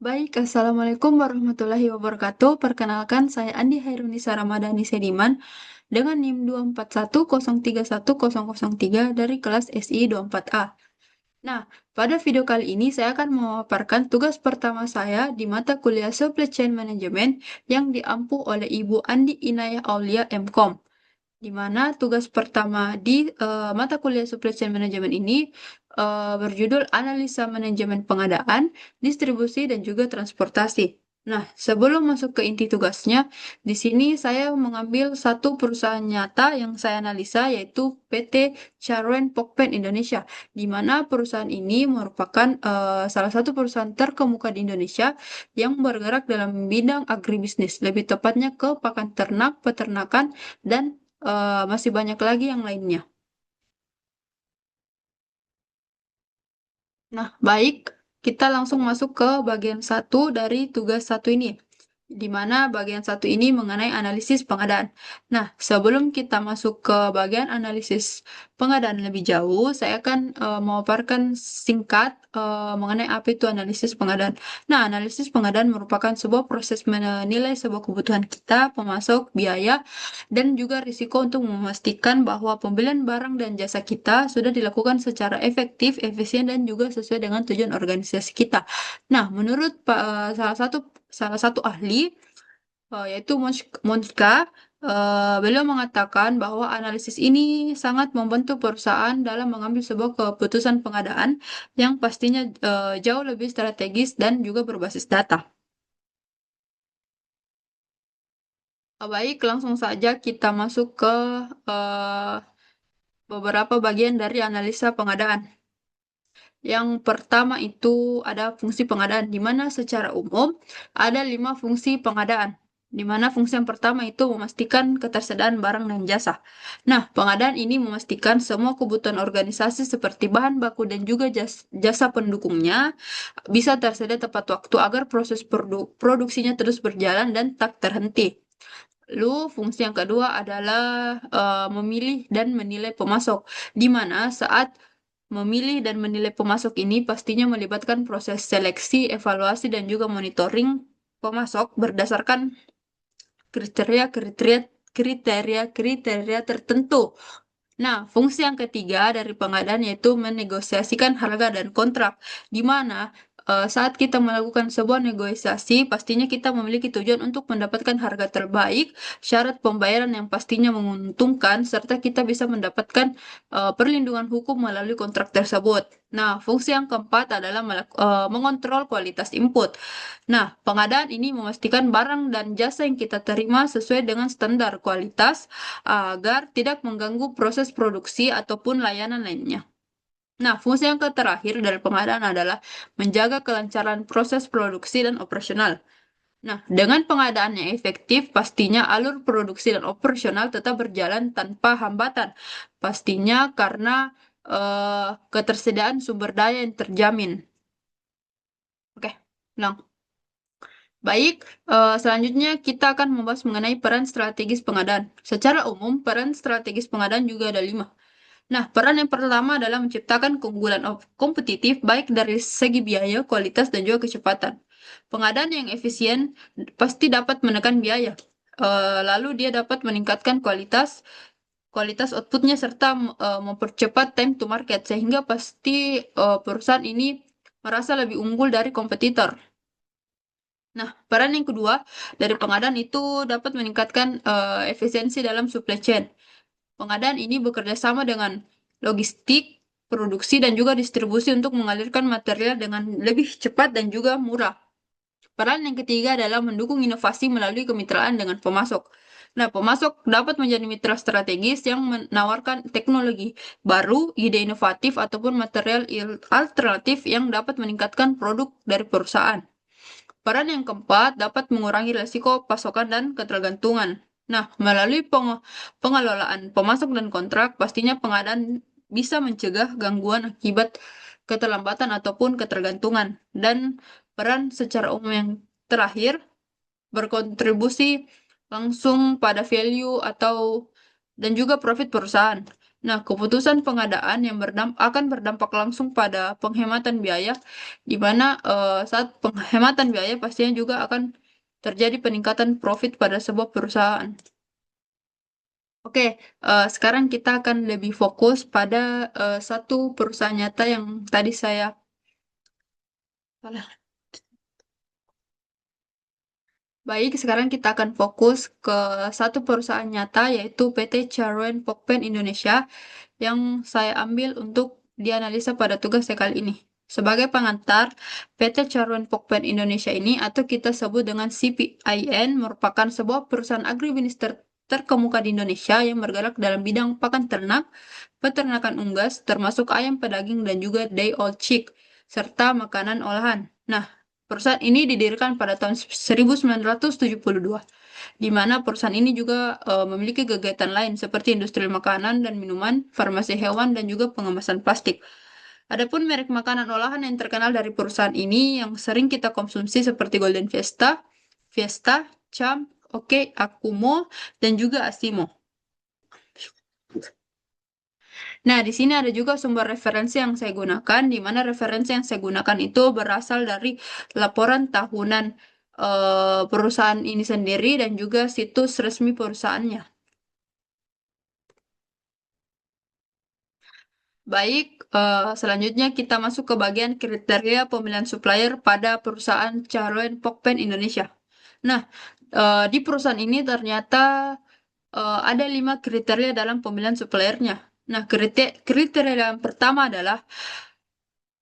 Baik, Assalamualaikum warahmatullahi wabarakatuh. Perkenalkan, saya Andi Hairunisa Ramadhani Sediman dengan NIM 241031003 dari kelas SI 24A. Nah, pada video kali ini saya akan memaparkan tugas pertama saya di mata kuliah Supply Chain Management yang diampu oleh Ibu Andi Inayah Aulia MKOM, di mana tugas pertama di mata kuliah Supply Chain Management ini berjudul Analisa Manajemen Pengadaan, Distribusi, dan juga Transportasi. Nah, sebelum masuk ke inti tugasnya, di sini saya mengambil satu perusahaan nyata yang saya analisa, yaitu PT Charwen Pokpen Indonesia, di mana perusahaan ini merupakan salah satu perusahaan terkemuka di Indonesia yang bergerak dalam bidang agribisnis, lebih tepatnya ke pakan ternak, peternakan, dan masih banyak lagi yang lainnya. Nah, baik, kita langsung masuk ke bagian satu dari tugas satu ini, di mana bagian satu ini mengenai analisis pengadaan. Nah, sebelum kita masuk ke bagian analisis pengadaan lebih jauh, saya akan memaparkan singkat mengenai apa itu analisis pengadaan. Nah, analisis pengadaan merupakan sebuah proses menilai sebuah kebutuhan kita, pemasok, biaya, dan juga risiko untuk memastikan bahwa pembelian barang dan jasa kita sudah dilakukan secara efektif, efisien, dan juga sesuai dengan tujuan organisasi kita. Nah, menurut salah satu ahli, yaitu Monika, beliau mengatakan bahwa analisis ini sangat membantu perusahaan dalam mengambil sebuah keputusan pengadaan yang pastinya jauh lebih strategis dan juga berbasis data. Baik, langsung saja kita masuk ke eh, beberapa bagian dari analisa pengadaan. Yang pertama itu ada fungsi pengadaan, di mana secara umum ada 5 fungsi pengadaan. Di mana fungsi yang pertama itu memastikan ketersediaan barang dan jasa. Nah, pengadaan ini memastikan semua kebutuhan organisasi seperti bahan baku dan juga jasa pendukungnya bisa tersedia tepat waktu agar proses produksinya terus berjalan dan tak terhenti. Lalu fungsi yang kedua adalah memilih dan menilai pemasok, di mana saat memilih dan menilai pemasok ini pastinya melibatkan proses seleksi, evaluasi, dan juga monitoring pemasok berdasarkan kriteria-kriteria kriteria-kriteria tertentu. Nah, fungsi yang ketiga dari pengadaan yaitu menegosiasikan harga dan kontrak, di mana saat kita melakukan sebuah negosiasi, pastinya kita memiliki tujuan untuk mendapatkan harga terbaik, syarat pembayaran yang pastinya menguntungkan, serta kita bisa mendapatkan perlindungan hukum melalui kontrak tersebut. Nah, fungsi yang keempat adalah mengontrol kualitas input. Nah, pengadaan ini memastikan barang dan jasa yang kita terima sesuai dengan standar kualitas agar tidak mengganggu proses produksi ataupun layanan lainnya. Nah, fungsi yang terakhir dari pengadaan adalah menjaga kelancaran proses produksi dan operasional. Nah, dengan pengadaan yang efektif, pastinya alur produksi dan operasional tetap berjalan tanpa hambatan. Pastinya karena ketersediaan sumber daya yang terjamin. Oke, ulang. Baik, selanjutnya kita akan membahas mengenai peran strategis pengadaan. Secara umum, peran strategis pengadaan juga ada 5. Nah, peran yang pertama adalah menciptakan keunggulan kompetitif baik dari segi biaya, kualitas, dan juga kecepatan. Pengadaan yang efisien pasti dapat menekan biaya. Lalu dia dapat meningkatkan kualitas outputnya serta mempercepat time to market sehingga pasti perusahaan ini merasa lebih unggul dari kompetitor. Nah, peran yang kedua dari pengadaan itu dapat meningkatkan efisiensi dalam supply chain. Pengadaan ini bekerja sama dengan logistik, produksi, dan juga distribusi untuk mengalirkan material dengan lebih cepat dan juga murah. Peran yang ketiga adalah mendukung inovasi melalui kemitraan dengan pemasok. Nah, pemasok dapat menjadi mitra strategis yang menawarkan teknologi baru, ide inovatif, ataupun material alternatif yang dapat meningkatkan produk dari perusahaan. Peran yang keempat dapat mengurangi risiko pasokan dan ketergantungan. Nah, melalui pengelolaan pemasok dan kontrak, pastinya pengadaan bisa mencegah gangguan akibat keterlambatan ataupun ketergantungan. Dan peran secara umum yang terakhir berkontribusi langsung pada value atau dan juga profit perusahaan. Nah, keputusan pengadaan yang akan berdampak langsung pada penghematan biaya, di mana saat penghematan biaya pastinya juga akan terjadi peningkatan profit pada sebuah perusahaan. Oke, sekarang kita akan lebih fokus pada satu perusahaan nyata yang tadi saya salah. Baik, sekarang kita akan fokus ke satu perusahaan nyata yaitu PT Charwen Pokpen Indonesia yang saya ambil untuk dianalisa pada tugas saya kali ini. Sebagai pengantar, PT Charwen Pokpen Indonesia ini atau kita sebut dengan CPIN merupakan sebuah perusahaan agribisnis terkemuka di Indonesia yang bergerak dalam bidang pakan ternak, peternakan unggas, termasuk ayam pedaging dan juga day old chick, serta makanan olahan. Nah, perusahaan ini didirikan pada tahun 1972, di mana perusahaan ini juga memiliki kegiatan lain seperti industri makanan dan minuman, farmasi hewan, dan juga pengemasan plastik. Adapun merek makanan olahan yang terkenal dari perusahaan ini yang sering kita konsumsi seperti Golden Fiesta, Fiesta, Champ, Oke, Akumo, dan juga Asimo. Nah, di sini ada juga sumber referensi yang saya gunakan, di mana referensi yang saya gunakan itu berasal dari laporan tahunan perusahaan ini sendiri dan juga situs resmi perusahaannya. Baik, selanjutnya kita masuk ke bagian kriteria pemilihan supplier pada perusahaan Charwen Pokpen Indonesia. Nah, di perusahaan ini ternyata ada 5 kriteria dalam pemilihan suppliernya. Nah, kriteria yang pertama adalah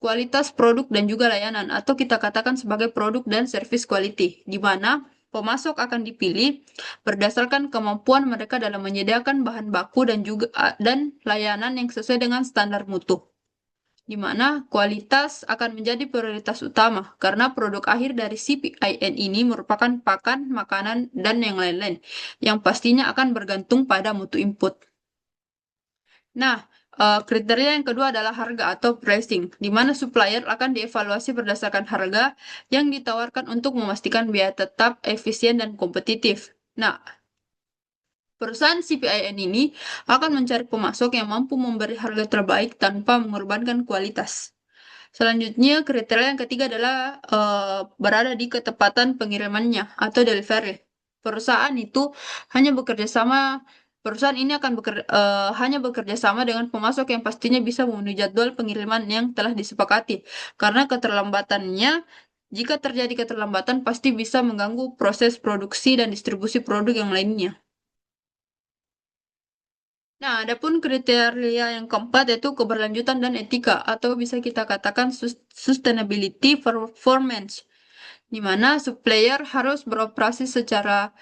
kualitas produk dan juga layanan, atau kita katakan sebagai produk dan service quality, di mana pemasok akan dipilih berdasarkan kemampuan mereka dalam menyediakan bahan baku dan juga dan layanan yang sesuai dengan standar mutu. Di mana kualitas akan menjadi prioritas utama karena produk akhir dari CPIN ini merupakan pakan, makanan, dan yang lain-lain yang pastinya akan bergantung pada mutu input. Nah, kriteria yang kedua adalah harga atau pricing, di mana supplier akan dievaluasi berdasarkan harga yang ditawarkan untuk memastikan biaya tetap efisien dan kompetitif. Nah, perusahaan CPIN ini akan mencari pemasok yang mampu memberi harga terbaik tanpa mengorbankan kualitas. Selanjutnya, kriteria yang ketiga adalah berada di ketepatan pengirimannya atau delivery. Perusahaan itu hanya bekerja sama, perusahaan ini akan hanya bekerja sama dengan pemasok yang pastinya bisa memenuhi jadwal pengiriman yang telah disepakati. Karena keterlambatannya, jika terjadi keterlambatan pasti bisa mengganggu proses produksi dan distribusi produk yang lainnya. Nah, adapun kriteria yang keempat yaitu keberlanjutan dan etika atau bisa kita katakan sustainability performance, di mana supplier harus beroperasi secara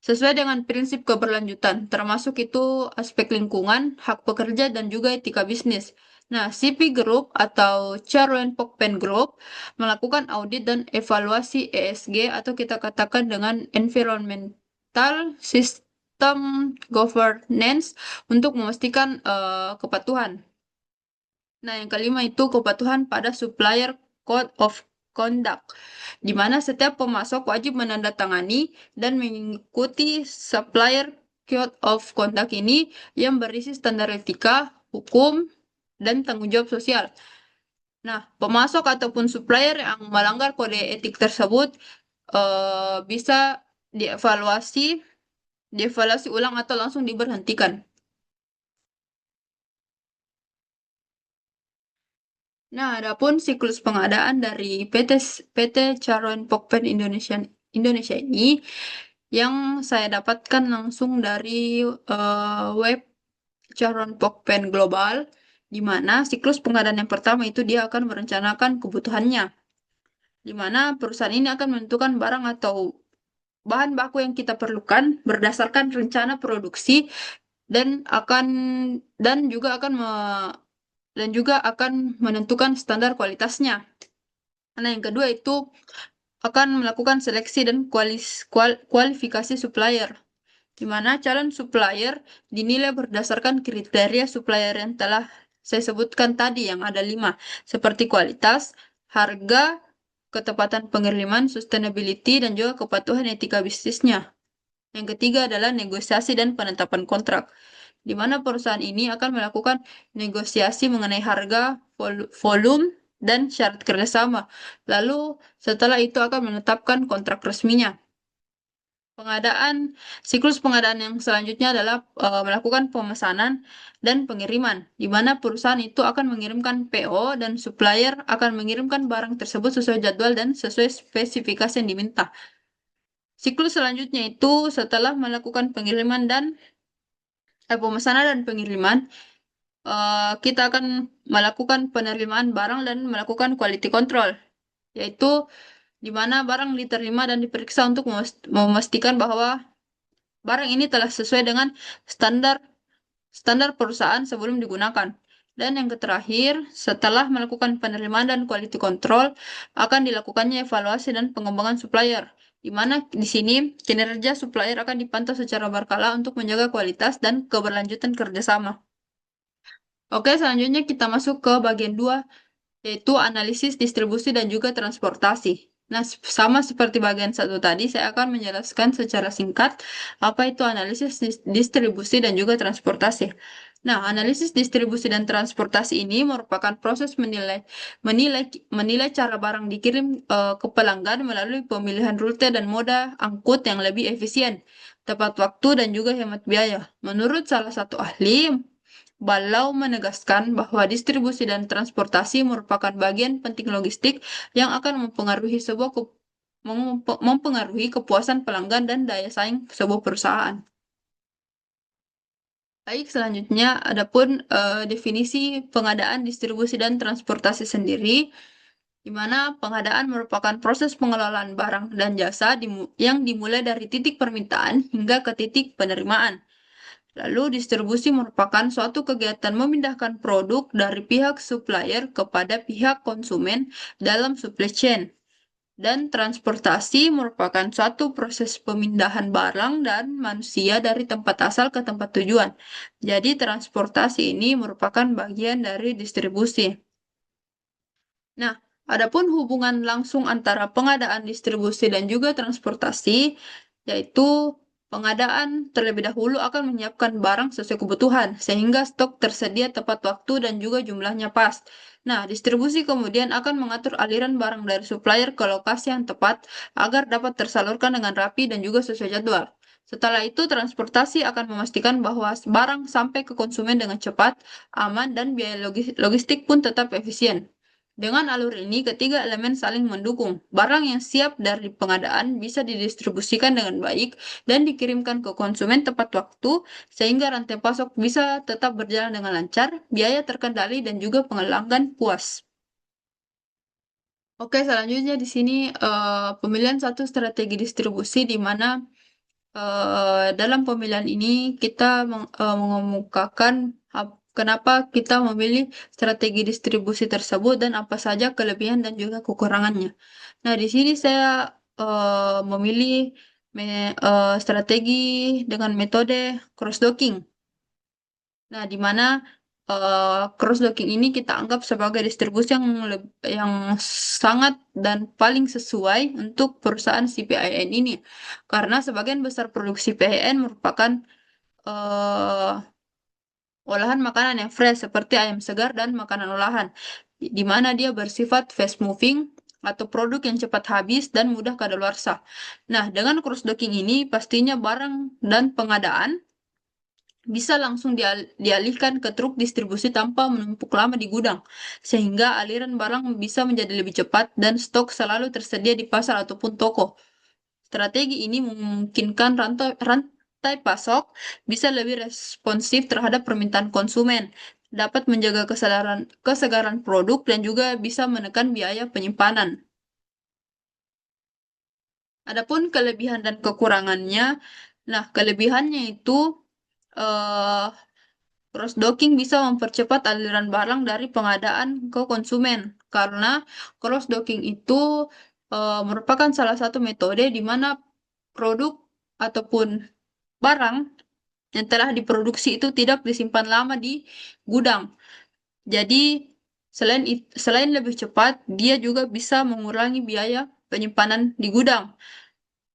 sesuai dengan prinsip keberlanjutan, termasuk itu aspek lingkungan, hak pekerja, dan juga etika bisnis. Nah, CP Group atau Charwen Pokpen Group melakukan audit dan evaluasi ESG atau kita katakan dengan Environmental System Governance untuk memastikan kepatuhan. Nah, yang kelima itu kepatuhan pada Supplier Code of Conduct, di mana setiap pemasok wajib menandatangani dan mengikuti Supplier Code of Conduct ini yang berisi standar etika, hukum, dan tanggung jawab sosial. Nah, pemasok ataupun supplier yang melanggar kode etik tersebut bisa dievaluasi, dievaluasi ulang atau langsung diberhentikan. Nah, adapun siklus pengadaan dari PT Charwen Pokpen Indonesia ini yang saya dapatkan langsung dari web Charwen Pokpen Global, di mana siklus pengadaan yang pertama itu dia akan merencanakan kebutuhannya, di mana perusahaan ini akan menentukan barang atau bahan baku yang kita perlukan berdasarkan rencana produksi dan akan dan juga akan dan juga akan menentukan standar kualitasnya. Nah, yang kedua itu akan melakukan seleksi dan kualifikasi supplier, di mana calon supplier dinilai berdasarkan kriteria supplier yang telah saya sebutkan tadi yang ada 5, seperti kualitas, harga, ketepatan pengiriman, sustainability, dan juga kepatuhan etika bisnisnya. Yang ketiga adalah negosiasi dan penetapan kontrak, di mana perusahaan ini akan melakukan negosiasi mengenai harga, volume, dan syarat kerjasama. Lalu setelah itu akan menetapkan kontrak resminya. Siklus pengadaan yang selanjutnya adalah melakukan pemesanan dan pengiriman, di mana perusahaan itu akan mengirimkan PO dan supplier akan mengirimkan barang tersebut sesuai jadwal dan sesuai spesifikasi yang diminta. Siklus selanjutnya itu setelah melakukan pengiriman dan pemesanan dan pengiriman, kita akan melakukan penerimaan barang dan melakukan quality control, yaitu di mana barang diterima dan diperiksa untuk memastikan bahwa barang ini telah sesuai dengan standar standar perusahaan sebelum digunakan. Dan yang terakhir, setelah melakukan penerimaan dan quality control, akan dilakukannya evaluasi dan pengembangan supplier, di mana di sini kinerja supplier akan dipantau secara berkala untuk menjaga kualitas dan keberlanjutan kerjasama. Oke, selanjutnya kita masuk ke bagian 2, yaitu analisis distribusi dan juga transportasi. Nah, sama seperti bagian 1 tadi, saya akan menjelaskan secara singkat apa itu analisis distribusi dan juga transportasi. Nah, analisis distribusi dan transportasi ini merupakan proses menilai cara barang dikirim ke pelanggan melalui pemilihan rute dan moda angkut yang lebih efisien, tepat waktu dan juga hemat biaya. Menurut salah satu ahli, Balau menegaskan bahwa distribusi dan transportasi merupakan bagian penting logistik yang akan mempengaruhi kepuasan pelanggan dan daya saing sebuah perusahaan. Baik, selanjutnya adapun definisi pengadaan, distribusi, dan transportasi sendiri, di mana pengadaan merupakan proses pengelolaan barang dan jasa yang dimulai dari titik permintaan hingga ke titik penerimaan. Lalu distribusi merupakan suatu kegiatan memindahkan produk dari pihak supplier kepada pihak konsumen dalam supply chain. Dan transportasi merupakan suatu proses pemindahan barang dan manusia dari tempat asal ke tempat tujuan. Jadi transportasi ini merupakan bagian dari distribusi. Nah, adapun hubungan langsung antara pengadaan, distribusi, dan juga transportasi, yaitu pengadaan terlebih dahulu akan menyiapkan barang sesuai kebutuhan, sehingga stok tersedia tepat waktu dan juga jumlahnya pas. Nah, distribusi kemudian akan mengatur aliran barang dari supplier ke lokasi yang tepat agar dapat tersalurkan dengan rapi dan juga sesuai jadwal. Setelah itu, transportasi akan memastikan bahwa barang sampai ke konsumen dengan cepat, aman, dan biaya logistik pun tetap efisien. Dengan alur ini, ketiga elemen saling mendukung. Barang yang siap dari pengadaan bisa didistribusikan dengan baik dan dikirimkan ke konsumen tepat waktu, sehingga rantai pasok bisa tetap berjalan dengan lancar, biaya terkendali, dan juga pelanggan puas. Oke, selanjutnya di sini pemilihan satu strategi distribusi di mana dalam pemilihan ini kita mengemukakan kenapa kita memilih strategi distribusi tersebut dan apa saja kelebihan dan juga kekurangannya. Nah, di sini saya memilih strategi dengan metode cross-docking. Nah, di mana cross-docking ini kita anggap sebagai distribusi yang sangat dan paling sesuai untuk perusahaan CPIN ini. Karena sebagian besar produksi PIN merupakan eh, olahan makanan yang fresh seperti ayam segar dan makanan olahan, di mana dia bersifat fast moving atau produk yang cepat habis dan mudah kadaluarsa. Nah, dengan cross-docking ini pastinya barang dan pengadaan bisa langsung dialihkan ke truk distribusi tanpa menumpuk lama di gudang, sehingga aliran barang bisa menjadi lebih cepat dan stok selalu tersedia di pasar ataupun toko. Strategi ini memungkinkan rantai pasok bisa lebih responsif terhadap permintaan konsumen, dapat menjaga kesegaran produk, dan juga bisa menekan biaya penyimpanan. Adapun kelebihan dan kekurangannya, nah kelebihannya itu eh cross-docking bisa mempercepat aliran barang dari pengadaan ke konsumen karena cross-docking itu merupakan salah satu metode di mana produk ataupun barang yang telah diproduksi itu tidak disimpan lama di gudang. Jadi selain lebih cepat, dia juga bisa mengurangi biaya penyimpanan di gudang.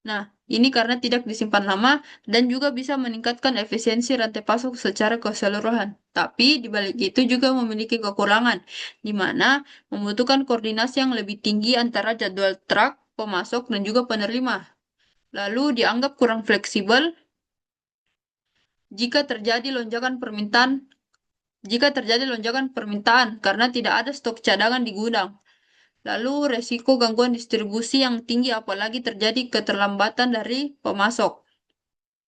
Nah, ini karena tidak disimpan lama dan juga bisa meningkatkan efisiensi rantai pasok secara keseluruhan. Tapi di balik itu juga memiliki kekurangan, di mana membutuhkan koordinasi yang lebih tinggi antara jadwal truk, pemasok, dan juga penerima. Lalu dianggap kurang fleksibel jika terjadi lonjakan permintaan, karena tidak ada stok cadangan di gudang. Lalu resiko gangguan distribusi yang tinggi apalagi terjadi keterlambatan dari pemasok.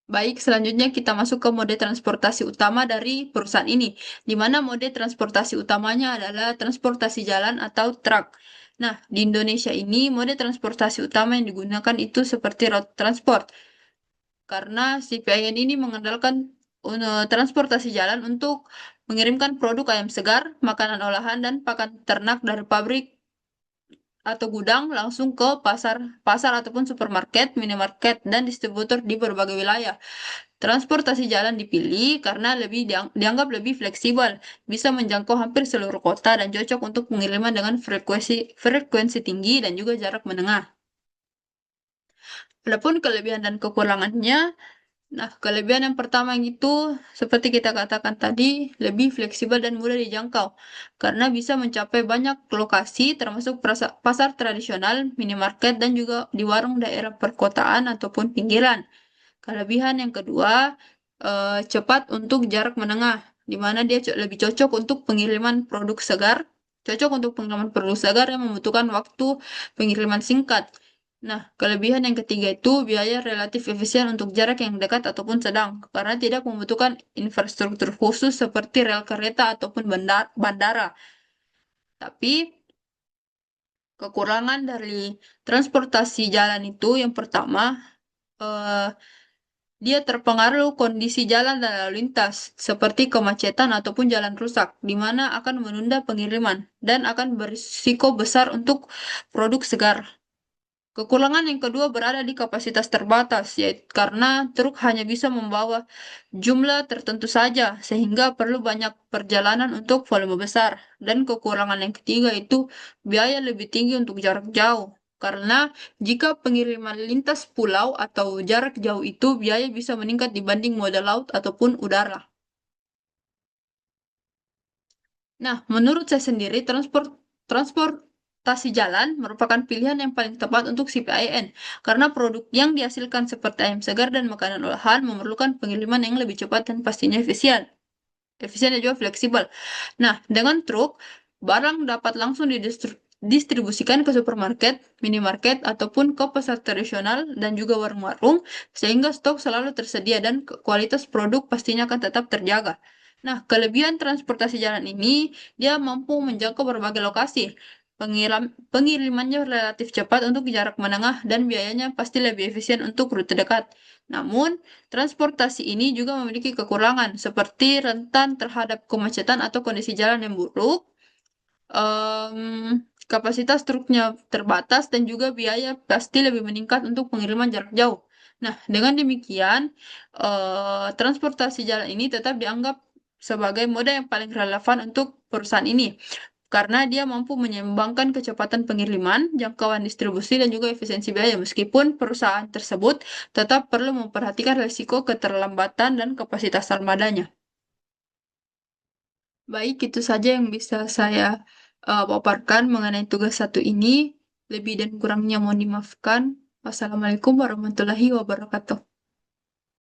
Baik, selanjutnya kita masuk ke mode transportasi utama dari perusahaan ini, di mana mode transportasi utamanya adalah transportasi jalan atau truk. Nah, di Indonesia ini mode transportasi utama yang digunakan itu seperti road transport, karena si PIN ini mengandalkan transportasi jalan untuk mengirimkan produk ayam segar, makanan olahan, dan pakan ternak dari pabrik atau gudang langsung ke pasar, pasar ataupun supermarket, minimarket, dan distributor di berbagai wilayah. Transportasi jalan dipilih karena dianggap lebih fleksibel, bisa menjangkau hampir seluruh kota dan cocok untuk pengiriman dengan frekuensi tinggi dan juga jarak menengah. Adapun kelebihan dan kekurangannya, nah, kelebihan yang pertama itu, seperti kita katakan tadi, lebih fleksibel dan mudah dijangkau, karena bisa mencapai banyak lokasi, termasuk pasar tradisional, minimarket, dan juga di warung daerah perkotaan ataupun pinggiran. Kelebihan yang kedua, cepat untuk jarak menengah, di mana dia lebih cocok untuk pengiriman produk segar, yang membutuhkan waktu pengiriman singkat. Nah, kelebihan yang ketiga itu biaya relatif efisien untuk jarak yang dekat ataupun sedang, karena tidak membutuhkan infrastruktur khusus seperti rel kereta ataupun bandara. Tapi, kekurangan dari transportasi jalan itu yang pertama, eh, dia terpengaruh kondisi jalan dan lalu lintas, seperti kemacetan ataupun jalan rusak, di mana akan menunda pengiriman dan akan berisiko besar untuk produk segar. Kekurangan yang kedua berada di kapasitas terbatas, yaitu karena truk hanya bisa membawa jumlah tertentu saja, sehingga perlu banyak perjalanan untuk volume besar. Dan kekurangan yang ketiga itu biaya lebih tinggi untuk jarak jauh, karena jika pengiriman lintas pulau atau jarak jauh itu biaya bisa meningkat dibanding moda laut ataupun udara. Nah, menurut saya sendiri, transportasi jalan merupakan pilihan yang paling tepat untuk CPIN, karena produk yang dihasilkan seperti ayam segar dan makanan olahan memerlukan pengiriman yang lebih cepat dan pastinya efisien dan juga fleksibel. Nah, dengan truk, barang dapat langsung didistribusikan ke supermarket, minimarket, ataupun ke pasar tradisional dan juga warung-warung, sehingga stok selalu tersedia dan kualitas produk pastinya akan tetap terjaga. Nah, kelebihan transportasi jalan ini, dia mampu menjangkau berbagai lokasi. Pengirimannya relatif cepat untuk jarak menengah dan biayanya pasti lebih efisien untuk rute dekat. Namun, transportasi ini juga memiliki kekurangan, seperti rentan terhadap kemacetan atau kondisi jalan yang buruk, kapasitas truknya terbatas, dan juga biaya pasti lebih meningkat untuk pengiriman jarak jauh. Nah, dengan demikian, transportasi jalan ini tetap dianggap sebagai moda yang paling relevan untuk perusahaan ini, karena dia mampu menyeimbangkan kecepatan pengiriman, jangkauan distribusi, dan juga efisiensi biaya, meskipun perusahaan tersebut tetap perlu memperhatikan risiko keterlambatan dan kapasitas armadanya. Baik, itu saja yang bisa saya paparkan mengenai tugas satu ini. Lebih dan kurangnya mohon dimaafkan. Wassalamualaikum warahmatullahi wabarakatuh.